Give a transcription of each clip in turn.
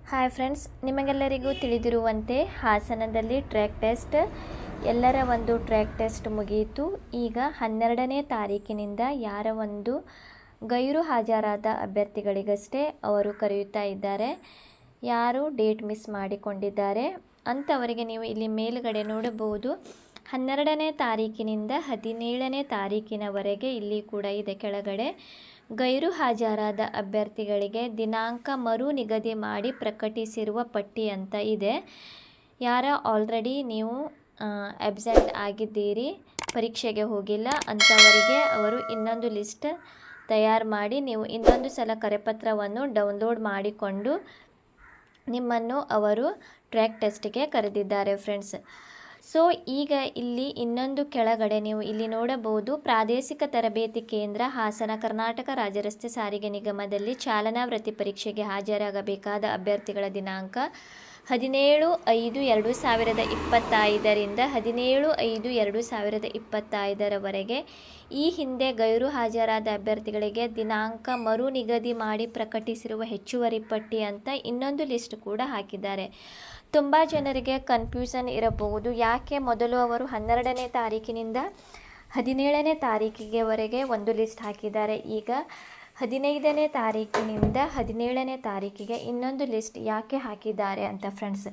Hi friends, ನಿಮಗೆಲ್ಲರಿಗೂ ತಿಳಿದಿರುವಂತೆ ಹಾಸನದಲ್ಲಿ ಟ್ರ್ಯಾಕ್ ಟೆಸ್ಟ್ ಎಲ್ಲರ ಒಂದು ಟ್ರ್ಯಾಕ್ ಟೆಸ್ಟ್ ಮುಗಿಯಿತು. ಈಗ 12ನೇ ತಾರೀಕಿನಿಂದ ಯಾರ ಒಂದು ಗೈರು ಹಾಜರಾದ ಅಭ್ಯರ್ಥಿಗಳಿಗಷ್ಟೇ ಅವರು ಕರೆಯುತ್ತಾ ಇದ್ದಾರೆ. ಯಾರು ಡೇಟ್ ಮಿಸ್ ಮಾಡಿಕೊಂಡಿದ್ದಾರೆ ಅಂಥವರಿಗೆ ನೀವು ಇಲ್ಲಿ ಮೇಲುಗಡೆ ನೋಡಬಹುದು. 12ನೇ ತಾರೀಕಿನಿಂದ 17ನೇ ತಾರೀಕಿನವರೆಗೆ ಇಲ್ಲಿ ಕೂಡ ಇದೆ ಕೆಳಗಡೆ ಗೈರು ಹಾಜರಾದ ಅಭ್ಯರ್ಥಿಗಳಿಗೆ ದಿನಾಂಕ ಮರು ನಿಗದಿ ಮಾಡಿ ಪ್ರಕಟಿಸಿರುವ ಪಟ್ಟಿ ಅಂತ ಇದೆ. ಯಾರ ಆಲ್ರೆಡಿ ನೀವು ಅಬ್ಸೆಂಟ್ ಆಗಿದ್ದೀರಿ, ಪರೀಕ್ಷೆಗೆ ಹೋಗಿಲ್ಲ ಅಂಥವರಿಗೆ ಅವರು ಇನ್ನೊಂದು ಲಿಸ್ಟ್ ತಯಾರು ಮಾಡಿ ನೀವು ಇನ್ನೊಂದು ಸಲ ಕರೆಪತ್ರವನ್ನು ಡೌನ್ಲೋಡ್ ಮಾಡಿಕೊಂಡು ನಿಮ್ಮನ್ನು ಅವರು ಟ್ರ್ಯಾಕ್ ಟೆಸ್ಟ್ಗೆ ಕರೆದಿದ್ದಾರೆ ಫ್ರೆಂಡ್ಸ್. ಸೊ ಈಗ ಇಲ್ಲಿ ಇನ್ನೊಂದು ಕೆಳಗಡೆ ನೀವು ಇಲ್ಲಿ ನೋಡಬಹುದು, ಪ್ರಾದೇಶಿಕ ತರಬೇತಿ ಕೇಂದ್ರ ಹಾಸನ ಕರ್ನಾಟಕ ರಾಜ್ಯ ರಸ್ತೆ ಸಾರಿಗೆ ನಿಗಮದಲ್ಲಿ ಚಾಲನಾ ವೃತ್ತಿ ಪರೀಕ್ಷೆಗೆ ಹಾಜರಾಗಬೇಕಾದ ಅಭ್ಯರ್ಥಿಗಳ ದಿನಾಂಕ 17/5/2025 ರಿಂದ 17/5/2025 ಈ ಹಿಂದೆ ಗೈರು ಹಾಜರಾದ ಅಭ್ಯರ್ಥಿಗಳಿಗೆ ದಿನಾಂಕ ಮರು ನಿಗದಿ ಮಾಡಿ ಪ್ರಕಟಿಸಿರುವ ಹೆಚ್ಚುವರಿ ಪಟ್ಟಿ ಅಂತ ಇನ್ನೊಂದು ಲಿಸ್ಟ್ ಕೂಡ ಹಾಕಿದ್ದಾರೆ. ತುಂಬ ಜನರಿಗೆ ಕನ್ಫ್ಯೂಷನ್ ಇರಬಹುದು, ಯಾಕೆ ಮೊದಲು ಅವರು 12ನೇ ತಾರೀಕಿನಿಂದ 17ನೇ ತಾರೀಕಿಗೆವರೆಗೆ ಒಂದು ಲಿಸ್ಟ್ ಹಾಕಿದ್ದಾರೆ, ಈಗ 15ನೇ ತಾರೀಕಿನಿಂದ 17ನೇ ತಾರೀಕಿಗೆ ಇನ್ನೊಂದು ಲಿಸ್ಟ್ ಯಾಕೆ ಹಾಕಿದ್ದಾರೆ ಅಂತ ಫ್ರೆಂಡ್ಸ್.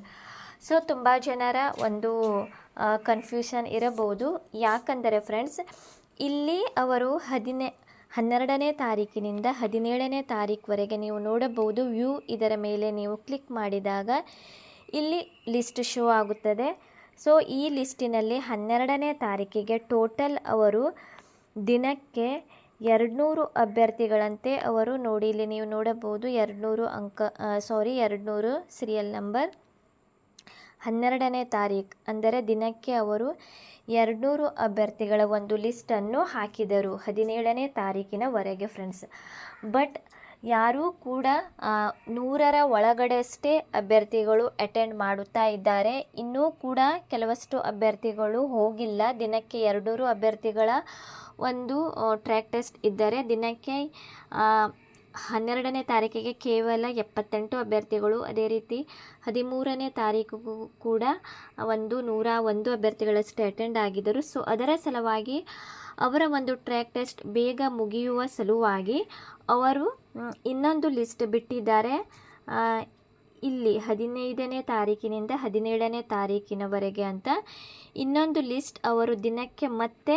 ಸೊ ತುಂಬ ಜನರ ಒಂದು ಕನ್ಫ್ಯೂಷನ್ ಇರಬಹುದು. ಯಾಕಂದರೆ ಫ್ರೆಂಡ್ಸ್, ಇಲ್ಲಿ ಅವರು 12ನೇ ತಾರೀಕಿನಿಂದ 17ನೇ ತಾರೀಕುವರೆಗೆ ನೀವು ನೋಡಬಹುದು. ವ್ಯೂ ಇದರ ಮೇಲೆ ನೀವು ಕ್ಲಿಕ್ ಮಾಡಿದಾಗ ಇಲ್ಲಿ ಲಿಸ್ಟ್ ಶೋ ಆಗುತ್ತದೆ. ಸೊ ಈ ಲಿಸ್ಟಿನಲ್ಲಿ 12ನೇ ತಾರೀಕಿಗೆ ಟೋಟಲ್ ಅವರು ದಿನಕ್ಕೆ 200 ಅಭ್ಯರ್ಥಿಗಳಂತೆ ಅವರು ನೋಡಿ ಇಲ್ಲಿ ನೀವು ನೋಡಬಹುದು 200 ಸೀರಿಯಲ್ ನಂಬರ್ 12ನೇ ತಾರೀಕು ಅಂದರೆ ದಿನಕ್ಕೆ ಅವರು 200 ಅಭ್ಯರ್ಥಿಗಳ ಒಂದು ಲಿಸ್ಟನ್ನು ಹಾಕಿದರು 17ನೇ ತಾರೀಕಿನವರೆಗೆ ಫ್ರೆಂಡ್ಸ್. ಬಟ್ ಯಾರೂ ಕೂಡ 100ರ ಒಳಗಡೆಯಷ್ಟೇ ಅಭ್ಯರ್ಥಿಗಳು ಅಟೆಂಡ್ ಮಾಡುತ್ತಾ ಇದ್ದಾರೆ. ಇನ್ನೂ ಕೂಡ ಕೆಲವಷ್ಟು ಅಭ್ಯರ್ಥಿಗಳು ಹೋಗಿಲ್ಲ. ದಿನಕ್ಕೆ 200 ಅಭ್ಯರ್ಥಿಗಳ ಒಂದು ಟ್ರ್ಯಾಕ್ ಟೆಸ್ಟ್ ಇದ್ದರೆ ದಿನಕ್ಕೆ 12ನೇ ತಾರೀಕಿಗೆ ಕೇವಲ 78 ಅಭ್ಯರ್ಥಿಗಳು, ಅದೇ ರೀತಿ 13ನೇ ತಾರೀಕಿಗೂ ಕೂಡ 101 ಅಭ್ಯರ್ಥಿಗಳಷ್ಟೇ ಅಟೆಂಡ್ ಆಗಿದ್ದರು. ಸೊ ಅದರ ಸಲುವಾಗಿ ಅವರ ಒಂದು ಟ್ರ್ಯಾಕ್ ಟೆಸ್ಟ್ ಬೇಗ ಮುಗಿಯುವ ಸಲುವಾಗಿ ಅವರು ಇನ್ನೊಂದು ಲಿಸ್ಟ್ ಬಿಟ್ಟಿದ್ದಾರೆ. ಇಲ್ಲಿ 15ನೇ ತಾರೀಕಿನಿಂದ 17ನೇ ತಾರೀಕಿನವರೆಗೆ ಅಂತ ಇನ್ನೊಂದು ಲಿಸ್ಟ್ ಅವರು ದಿನಕ್ಕೆ ಮತ್ತೆ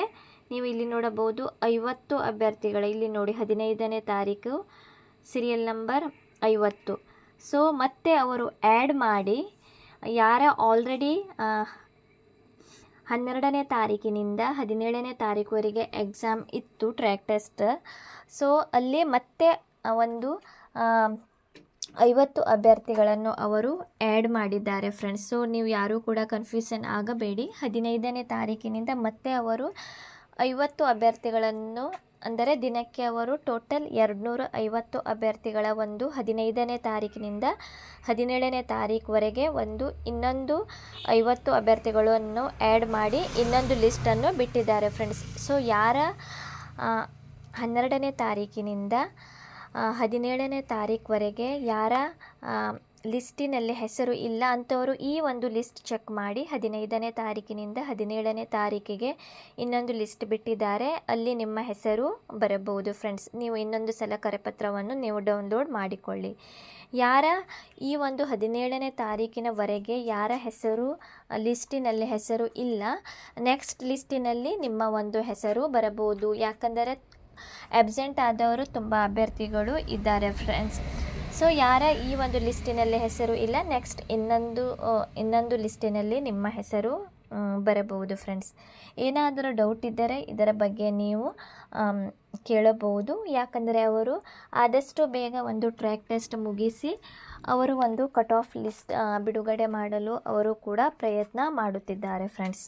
ನೀವು ಇಲ್ಲಿ ನೋಡಬಹುದು 50 ಅಭ್ಯರ್ಥಿಗಳ ಇಲ್ಲಿ ನೋಡಿ 15ನೇ ತಾರೀಕು ಸೀರಿಯಲ್ ನಂಬರ್ 50. ಸೊ ಮತ್ತೆ ಅವರು ಆ್ಯಡ್ ಮಾಡಿ ಯಾರ ಆಲ್ರೆಡಿ 12ನೇ ತಾರೀಕಿನಿಂದ 17ನೇ ತಾರೀಕುವರೆಗೆ ಎಕ್ಸಾಮ್ ಇತ್ತು ಟ್ರ್ಯಾಕ್ ಟೆಸ್ಟ್, ಸೊ ಅಲ್ಲಿ ಮತ್ತೆ ಒಂದು 50 ಅಭ್ಯರ್ಥಿಗಳನ್ನು ಅವರು ಆ್ಯಡ್ ಮಾಡಿದ್ದಾರೆ ಫ್ರೆಂಡ್ಸ್. ಸೊ ನೀವು ಯಾರೂ ಕೂಡ ಕನ್ಫ್ಯೂಷನ್ ಆಗಬೇಡಿ. 15ನೇ ತಾರೀಕಿನಿಂದ ಮತ್ತೆ ಅವರು 50 ಅಭ್ಯರ್ಥಿಗಳನ್ನು ಅಂದರೆ ದಿನಕ್ಕೆ ಅವರು ಟೋಟಲ್ 250 ಅಭ್ಯರ್ಥಿಗಳ ಒಂದು 15ನೇ ತಾರೀಕಿನಿಂದ 17ನೇ ತಾರೀಕುವರೆಗೆ ಇನ್ನೊಂದು 50 ಅಭ್ಯರ್ಥಿಗಳನ್ನು ಆ್ಯಡ್ ಮಾಡಿ ಇನ್ನೊಂದು ಲಿಸ್ಟನ್ನು ಬಿಟ್ಟಿದ್ದಾರೆ ಫ್ರೆಂಡ್ಸ್. ಸೊ ಯಾರ 12ನೇ ತಾರೀಕಿನಿಂದ 17ನೇ ತಾರೀಕುವರೆಗೆ ಯಾರ ಲಿಸ್ಟಿನಲ್ಲಿ ಹೆಸರು ಇಲ್ಲ ಅಂಥವರು ಈ ಒಂದು ಲಿಸ್ಟ್ ಚೆಕ್ ಮಾಡಿ 15ನೇ ತಾರೀಕಿನಿಂದ 17ನೇ ತಾರೀಕಿಗೆ ಇನ್ನೊಂದು ಲಿಸ್ಟ್ ಬಿಟ್ಟಿದ್ದಾರೆ, ಅಲ್ಲಿ ನಿಮ್ಮ ಹೆಸರು ಬರಬಹುದು ಫ್ರೆಂಡ್ಸ್. ನೀವು ಇನ್ನೊಂದು ಸಲ ಕರೆಪತ್ರವನ್ನು ನೀವು ಡೌನ್ಲೋಡ್ ಮಾಡಿಕೊಳ್ಳಿ. ಯಾರ ಈ ಒಂದು 17ನೇ ತಾರೀಕಿನವರೆಗೆ ಯಾರ ಹೆಸರು ಲಿಸ್ಟಿನಲ್ಲಿ ಹೆಸರು ಇಲ್ಲ, ನೆಕ್ಸ್ಟ್ ಲಿಸ್ಟಿನಲ್ಲಿ ನಿಮ್ಮ ಒಂದು ಹೆಸರು ಬರಬಹುದು. ಯಾಕಂದರೆ ಅಬ್ಸೆಂಟ್ ಆದವರು ತುಂಬ ಅಭ್ಯರ್ಥಿಗಳು ಇದ್ದಾರೆ ಫ್ರೆಂಡ್ಸ್. ಸೊ ಯಾರ ಈ ಒಂದು ಲಿಸ್ಟಿನಲ್ಲಿ ಹೆಸರು ಇಲ್ಲ, ನೆಕ್ಸ್ಟ್ ಇನ್ನೊಂದು ಲಿಸ್ಟಿನಲ್ಲಿ ನಿಮ್ಮ ಹೆಸರು ಬರಬಹುದು ಫ್ರೆಂಡ್ಸ್. ಏನಾದರೂ ಡೌಟ್ ಇದ್ದರೆ ಇದರ ಬಗ್ಗೆ ನೀವು ಕೇಳಬಹುದು. ಯಾಕಂದರೆ ಅವರು ಆದಷ್ಟು ಬೇಗ ಒಂದು ಟ್ರ್ಯಾಕ್ ಟೆಸ್ಟ್ ಮುಗಿಸಿ ಅವರು ಒಂದು ಕಟ್ ಆಫ್ ಲಿಸ್ಟ್ ಬಿಡುಗಡೆ ಮಾಡಲು ಅವರು ಕೂಡ ಪ್ರಯತ್ನ ಮಾಡುತ್ತಿದ್ದಾರೆ ಫ್ರೆಂಡ್ಸ್.